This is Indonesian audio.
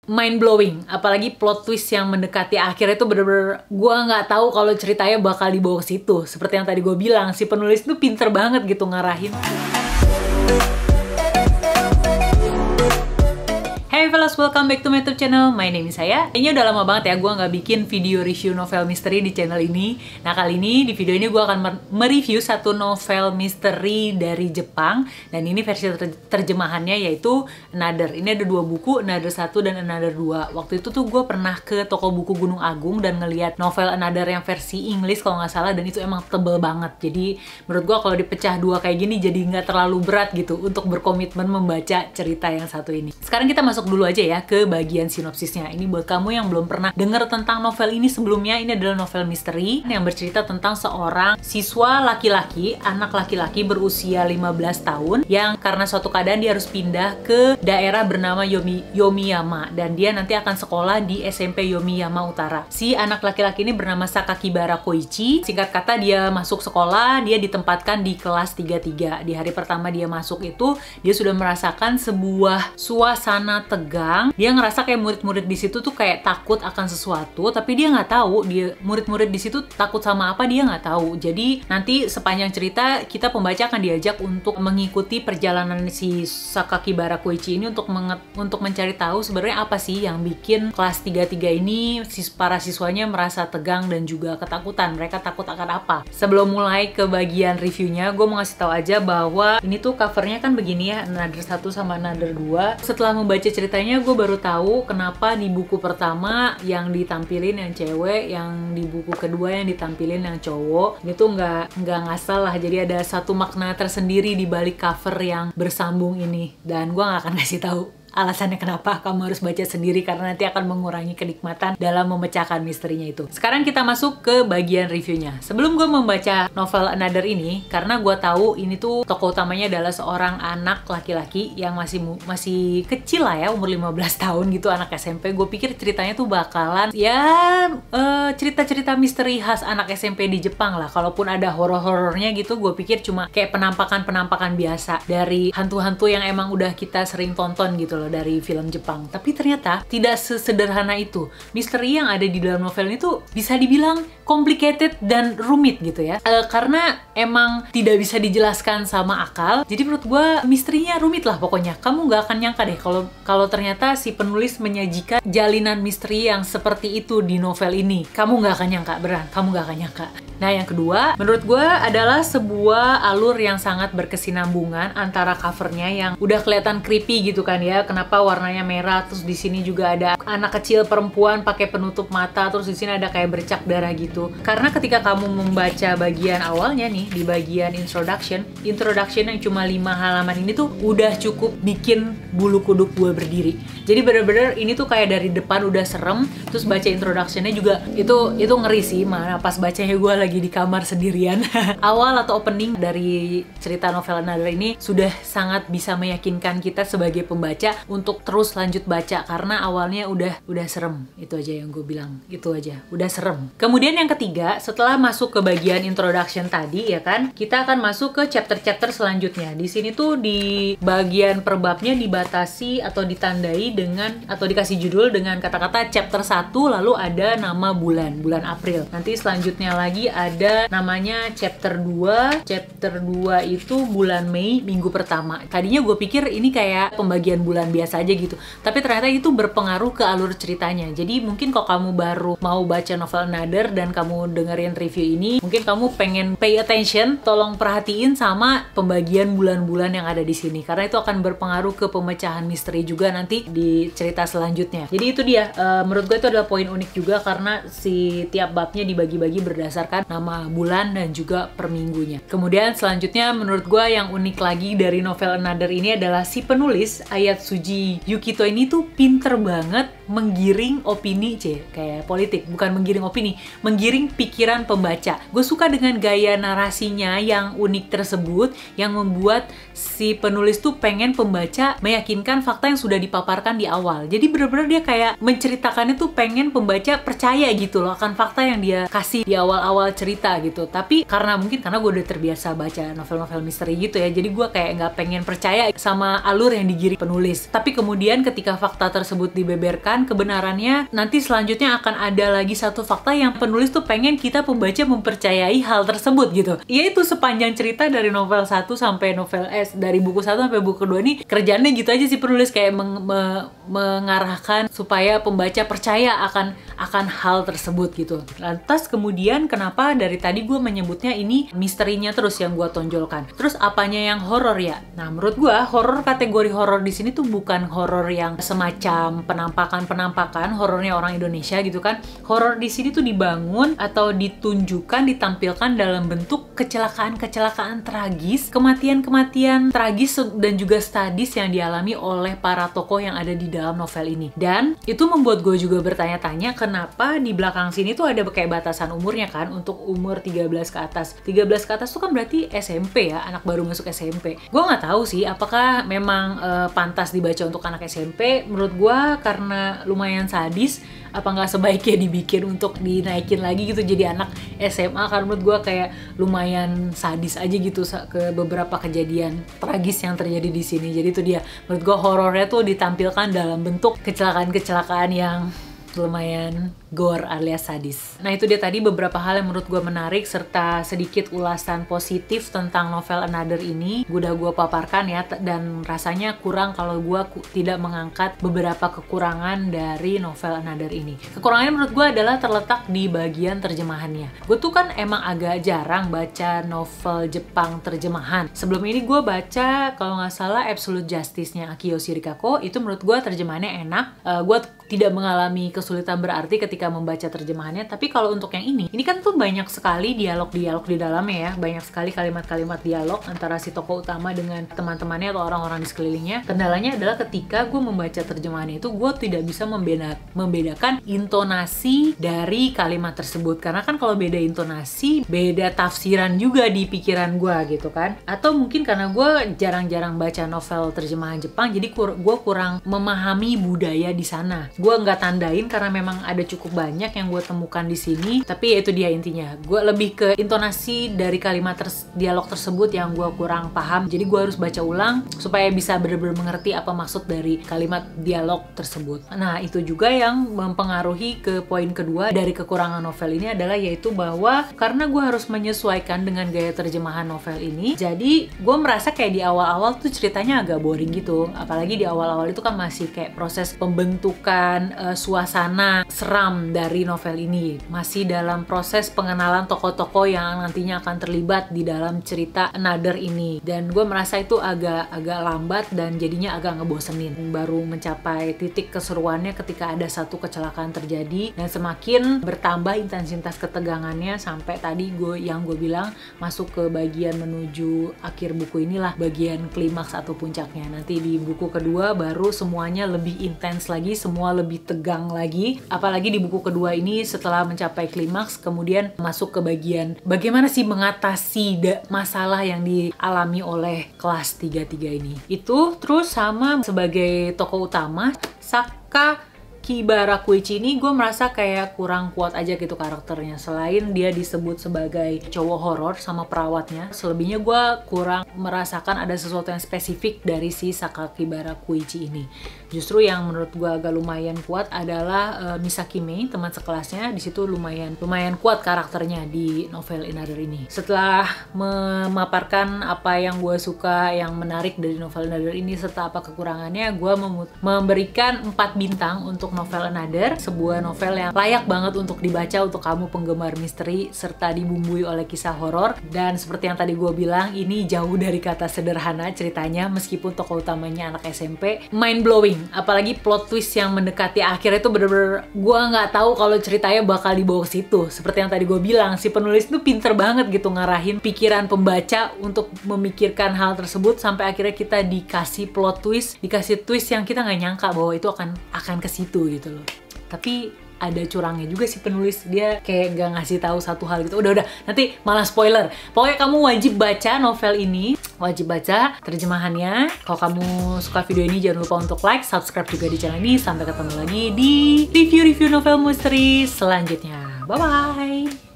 mind blowing, apalagi plot twist yang mendekati akhir itu bener-bener gue nggak tahu kalau ceritanya bakal dibawa ke situ. Seperti yang tadi gue bilang, si penulis tuh pinter banget gitu ngarahin. Hey fellas, welcome back to my YouTube channel. My name is Saya. Kayaknya udah lama banget ya gue nggak bikin video review novel misteri di channel ini. Nah kali ini, di video ini gue akan mereview satu novel misteri dari Jepang. Dan ini versi terjemahannya yaitu Another. Ini ada dua buku, Another 1 dan Another 2. Waktu itu tuh gue pernah ke toko buku Gunung Agung dan ngeliat novel Another yang versi Inggris kalau nggak salah. Dan itu emang tebel banget. Jadi menurut gue kalau dipecah dua kayak gini jadi nggak terlalu berat gitu untuk berkomitmen membaca cerita yang satu ini. Sekarang kita masuk dulu aja ya ke bagian sinopsisnya. Ini buat kamu yang belum pernah dengar tentang novel ini sebelumnya, ini adalah novel misteri yang bercerita tentang seorang siswa laki-laki, anak laki-laki berusia 15 tahun yang karena suatu keadaan dia harus pindah ke daerah bernama Yomiyama dan dia nanti akan sekolah di SMP Yomiyama Utara. Si anak laki-laki ini bernama Sakakibara Koichi. Singkat kata dia masuk sekolah, dia ditempatkan di kelas 33. Di hari pertama dia masuk itu, dia sudah merasakan sebuah suasana tegang. Dia ngerasa kayak murid-murid di situ tuh kayak takut akan sesuatu, tapi dia nggak tahu dia murid-murid di situ takut sama apa, dia nggak tahu. Jadi nanti sepanjang cerita kita pembaca akan diajak untuk mengikuti perjalanan si Sakakibara Koichi ini untuk mencari tahu sebenarnya apa sih yang bikin kelas 33 ini para siswanya merasa tegang dan juga ketakutan. Mereka takut akan apa? Sebelum mulai ke bagian reviewnya, gue mau ngasih tahu aja bahwa ini tuh covernya kan begini ya, Another 1 sama Another 2. Setelah membaca ceritanya gue baru tahu kenapa di buku pertama yang ditampilin yang cewek, yang di buku kedua yang ditampilin yang cowok. Itu nggak ngasal lah, jadi ada satu makna tersendiri di balik cover yang bersambung ini, dan gue nggak akan kasih tahu alasannya kenapa. Kamu harus baca sendiri karena nanti akan mengurangi kenikmatan dalam memecahkan misterinya itu. Sekarang kita masuk ke bagian reviewnya. Sebelum gue membaca novel Another ini, karena gue tahu ini tuh tokoh utamanya adalah seorang anak laki-laki yang masih kecil lah ya, umur 15 tahun gitu, anak SMP. Gue pikir ceritanya tuh bakalan ya cerita-cerita misteri khas anak SMP di Jepang lah. Kalaupun ada horor-horornya gitu, gue pikir cuma kayak penampakan-penampakan biasa dari hantu-hantu yang emang udah kita sering tonton gitu loh dari film Jepang. Tapi ternyata tidak sesederhana itu. Misteri yang ada di dalam novel ini tuh bisa dibilang complicated dan rumit gitu ya. Karena emang tidak bisa dijelaskan sama akal. Jadi menurut gue misterinya rumit lah pokoknya. Kamu nggak akan nyangka deh kalau ternyata si penulis menyajikan jalinan misteri yang seperti itu di novel ini. Kamu nggak akan nyangka, beneran. Kamu nggak akan nyangka. Nah yang kedua, menurut gue adalah sebuah alur yang sangat berkesinambungan antara covernya yang udah kelihatan creepy gitu kan ya. Kenapa warnanya merah, terus di sini juga ada anak kecil perempuan pakai penutup mata, terus di sini ada kayak bercak darah gitu. Karena ketika kamu membaca bagian awalnya nih, di bagian introduction yang cuma 5 halaman ini tuh udah cukup bikin bulu kuduk gue berdiri. Jadi bener-bener ini tuh kayak dari depan udah serem, terus baca introductionnya juga itu ngeri sih. Mana pas bacanya gue lagi di kamar sendirian. Awal atau opening dari cerita novel Another ini sudah sangat bisa meyakinkan kita sebagai pembaca untuk terus lanjut baca karena awalnya udah serem. Itu aja yang gue bilang, itu aja udah serem. Kemudian yang ketiga, setelah masuk ke bagian introduction tadi ya kan, kita akan masuk ke chapter-chapter selanjutnya. Di sini tuh di bagian perbabnya dibatasi atau ditandai dengan atau dikasih judul dengan kata-kata chapter 1, lalu ada nama bulan April. Nanti selanjutnya lagi ada namanya chapter 2. Chapter 2 itu bulan Mei, minggu pertama. Tadinya gue pikir ini kayak pembagian bulan biasa aja gitu, tapi ternyata itu berpengaruh ke alur ceritanya. Jadi mungkin kalau kamu baru mau baca novel Another dan kamu dengerin review ini, mungkin kamu pengen pay attention, tolong perhatiin sama pembagian bulan-bulan yang ada di sini karena itu akan berpengaruh ke pemecahan misteri juga nanti di cerita selanjutnya. Jadi itu dia, menurut gue itu adalah poin unik juga karena si tiap babnya dibagi-bagi berdasarkan nama bulan dan juga per minggunya. Kemudian selanjutnya menurut gue yang unik lagi dari novel Another ini adalah si penulis Ayatsuji Yukito ini tuh pinter banget menggiring opini, kayak politik, bukan menggiring opini, menggiring pikiran pembaca. Gue suka dengan gaya narasinya yang unik tersebut, yang membuat si penulis tuh pengen pembaca meyakinkan fakta yang sudah dipaparkan di awal. Jadi bener-bener dia kayak menceritakannya tuh pengen pembaca percaya gitu loh akan fakta yang dia kasih di awal-awal cerita gitu. Tapi karena gue udah terbiasa baca novel-novel misteri gitu ya, jadi gue kayak nggak pengen percaya sama alur yang digiring penulis. Tapi kemudian ketika fakta tersebut dibeberkan, bahkan kebenarannya nanti selanjutnya akan ada lagi satu fakta yang penulis tuh pengen kita pembaca mempercayai hal tersebut gitu. Ya itu sepanjang cerita dari novel 1 sampai novel dari buku 1 sampai buku 2 nih kerjaannya gitu aja sih penulis, kayak mengarahkan supaya pembaca percaya akan hal tersebut gitu. Lantas kemudian kenapa dari tadi gue menyebutnya ini misterinya terus yang gue tonjolkan. Terus apanya yang horor ya? Nah, menurut gue horor, kategori horor di sini tuh bukan horor yang semacam penampakan horornya orang Indonesia gitu kan. Horor di sini tuh dibangun atau ditunjukkan, ditampilkan dalam bentuk kecelakaan tragis, kematian tragis dan juga sadis yang dialami oleh para tokoh yang ada di dalam novel ini. Dan itu membuat gue juga bertanya-tanya kenapa di belakang sini tuh ada kayak batasan umurnya kan, untuk umur 13 ke atas. 13 ke atas tuh kan berarti SMP ya, anak baru masuk SMP. Gue nggak tahu sih apakah memang pantas dibaca untuk anak SMP. Menurut gue karena lumayan sadis, apa nggak sebaiknya dibikin untuk dinaikin lagi gitu jadi anak SMA, karena menurut gue kayak lumayan sadis aja gitu ke beberapa kejadian tragis yang terjadi di sini. Jadi itu dia, menurut gue horornya tuh ditampilkan dalam bentuk kecelakaan yang lumayan gore alias sadis. Nah itu dia tadi beberapa hal yang menurut gue menarik serta sedikit ulasan positif tentang novel Another ini. Udah gue paparkan ya, dan rasanya kurang kalau gue tidak mengangkat beberapa kekurangan dari novel Another ini. Kekurangannya menurut gue adalah terletak di bagian terjemahannya. Gue tuh kan emang agak jarang baca novel Jepang terjemahan. Sebelum ini gue baca kalau nggak salah Absolute Justice-nya Akio Shirikako, itu menurut gue terjemahannya enak. Gue tidak mengalami kesulitan berarti ketika membaca terjemahannya. Tapi kalau untuk yang ini kan tuh banyak sekali dialog-dialog di dalamnya ya, banyak sekali kalimat-kalimat dialog antara si tokoh utama dengan teman-temannya atau orang-orang di sekelilingnya. Kendalanya adalah ketika gue membaca terjemahannya itu gue tidak bisa membedakan intonasi dari kalimat tersebut, karena kan kalau beda intonasi beda tafsiran juga di pikiran gue gitu kan. Atau mungkin karena gue jarang-jarang baca novel terjemahan Jepang, jadi gue kurang memahami budaya di sana. Gue nggak tandain karena memang ada cukup banyak yang gue temukan di sini, tapi ya itu dia intinya. Gue lebih ke intonasi dari kalimat dialog tersebut yang gue kurang paham, jadi gue harus baca ulang supaya bisa benar-benar mengerti apa maksud dari kalimat dialog tersebut. Nah itu juga yang mempengaruhi ke poin kedua dari kekurangan novel ini adalah yaitu bahwa karena gue harus menyesuaikan dengan gaya terjemahan novel ini, jadi gue merasa kayak di awal-awal tuh ceritanya agak boring gitu. Apalagi di awal-awal itu kan masih kayak proses pembentukan suasana seram dari novel ini, masih dalam proses pengenalan tokoh-tokoh yang nantinya akan terlibat di dalam cerita Another ini, dan gue merasa itu agak lambat dan jadinya agak ngebosenin. Baru mencapai titik keseruannya ketika ada satu kecelakaan terjadi dan semakin bertambah intensitas ketegangannya sampai tadi gue bilang masuk ke bagian menuju akhir buku inilah, bagian klimaks atau puncaknya. Nanti di buku kedua baru semuanya lebih intens lagi, semua lebih tegang lagi. Apalagi di buku kedua ini setelah mencapai klimaks kemudian masuk ke bagian bagaimana sih mengatasi masalah yang dialami oleh kelas 33 ini. Itu terus sama sebagai tokoh utama Sakakibara Koichi ini gue merasa kayak kurang kuat aja gitu karakternya. Selain dia disebut sebagai cowok horor sama perawatnya, selebihnya gue kurang merasakan ada sesuatu yang spesifik dari si Sakakibara Koichi ini. Justru yang menurut gue agak lumayan kuat adalah Misaki Mei, teman sekelasnya. Di situ lumayan kuat karakternya di novel Another ini. Setelah memaparkan apa yang gue suka, yang menarik dari novel Another ini serta apa kekurangannya, gue memberikan 4 bintang untuk novel Another, sebuah novel yang layak banget untuk dibaca untuk kamu penggemar misteri serta dibumbui oleh kisah horor. Dan seperti yang tadi gue bilang, ini jauh dari kata sederhana ceritanya, meskipun tokoh utamanya anak SMP. Mind blowing, apalagi plot twist yang mendekati akhir itu bener-bener gue nggak tahu kalau ceritanya bakal dibawa ke situ. Seperti yang tadi gue bilang, si penulis itu pinter banget gitu ngarahin pikiran pembaca untuk memikirkan hal tersebut sampai akhirnya kita dikasih plot twist, dikasih twist yang kita nggak nyangka bahwa itu akan ke situ gitu loh. Tapi ada curangnya juga sih penulis, dia kayak gak ngasih tahu satu hal gitu. Udah nanti malah spoiler. Pokoknya kamu wajib baca novel ini, wajib baca terjemahannya. Kalau kamu suka video ini jangan lupa untuk like, subscribe juga di channel ini. Sampai ketemu lagi di review-review novel misteri selanjutnya. Bye bye.